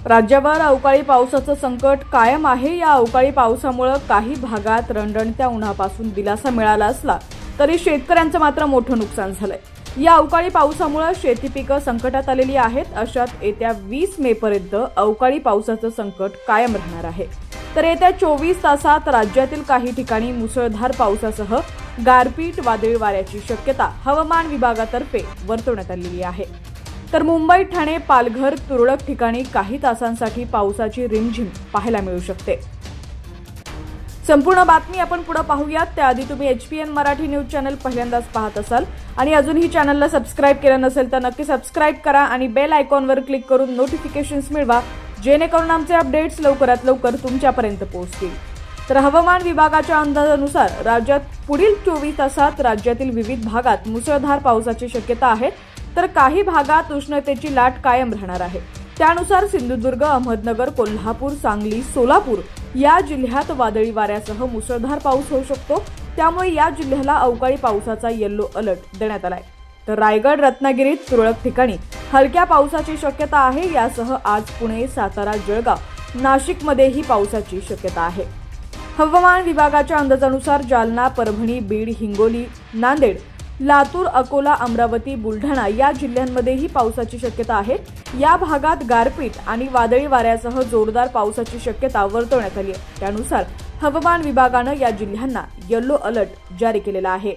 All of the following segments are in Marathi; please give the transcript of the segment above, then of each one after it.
राज्यावर अवकाळी पावसाचं संकट कायम आहे। या अवकाळी पावसामुळे काही भागात रणरणत्या उन्हापासून दिलासा मिळाला असला तरी शेतकऱ्यांचं मात्र मोठं नुकसान झालंय। या अवकाळी पावसामुळे शेती पिकं संकटात आलेली आहेत। अशात येत्या 20 मे पर्यंत अवकाळी पावसाचं संकट कायम राहणार आहे। तर येत्या 24 तासात राज्यातील काही ठिकाणी मुसळधार पावसासह गारपीट वादळी वाऱ्याची शक्यता हवामान विभागातर्फे वर्तवण्यात आलेली आहे। तर मुंबई, ठाणे, पालघर तुरळक ठिकाणी काही तासांसाठी पावसाची रिमझिम पाहायला मिळू शकते। संपूर्ण बातमी आपण पुढे पाहूयात त्याआधी तुम्ही HPN मराठी न्यूज चॅनल पहिल्यांदाच पाहत असाल आणि अजूनही चॅनलला सबस्क्राइब केलं नसेल तर नक्की सबस्क्राइब करा आणि बेल आयकॉनवर क्लिक करून नोटिफिकेशन्स मिळवा, जेणेकरून आमचे अपडेट्स लवकरात लवकर तुमच्यापर्यंत पोहोचतील। तर हवामान विभागाच्या अंदाजानुसार राज्यात पुढील 24 तासात राज्यातील विविध भागात मुसळधार पावसाची शक्यता आहे। तर काही भागात उष्णतेची लाट कायम राहणार आहे। त्यानुसार सिंधुदुर्ग, अहमदनगर, कोल्हापूर, सांगली, सोलापूर या जिल्ह्यात वादळी वाऱ्यासह मुसळधार पाऊस होऊ शकतो। त्यामुळे या जिल्ह्याला अवकाळी पावसाचा येलो अलर्ट देण्यात आलाय। तर रायगड, रत्नागिरीत तुरळक ठिकाणी हलक्या पावसाची शक्यता आहे। यासह आज पुणे, सातारा, जळगाव, नाशिकमध्येही पावसाची शक्यता आहे। हवामान विभागाच्या अंदाजानुसार जालना, परभणी, बीड, हिंगोली, नांदेड, लातूर, अकोला, अमरावती, बुलढाणा या जिल्ह्यांमध्येही पावसाची शक्यता आहे। या भागात गारपीट आणि वादळी वाऱ्यासह जोरदार पावसाची शक्यता वर्तवण्यात आली आहे। त्यानुसार हवामान विभागानं या जिल्ह्यांना येलो अलर्ट जारी केलेला आहे।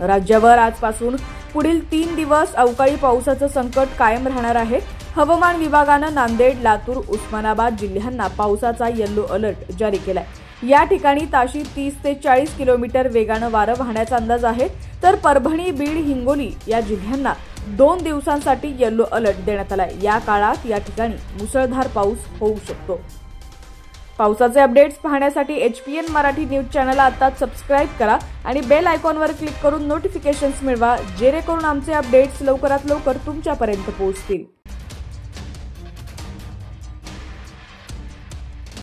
राज्यावर आजपासून पुढील 3 दिवस अवकाळी पावसाचं संकट कायम राहणार आहे। हवामान विभागानं नांदेड, लातूर, उस्मानाबाद जिल्ह्यांना पावसाचा येलो अलर्ट जारी केलाय। या ठिकाणी ताशी 30 ते 40 किलोमीटर वेगानं वारं वाहण्याचा अंदाज आहे। तर परभणी, बीड, हिंगोली या जिल्ह्यांना 2 दिवसांसाठी येलो अलर्ट देण्यात आलाय। या काळात या ठिकाणी मुसळधार पाऊस होऊ शकतो। पावसाचे अपडेट्स पाहण्यासाठी HPN मराठी न्यूज चॅनलला आताच सबस्क्राइब करा आणि बेल आयकॉनवर क्लिक करून नोटिफिकेशन्स मिळवा, जेणेकरून आमचे अपडेट्स लवकरात लवकर तुमच्यापर्यंत पोहोचतील।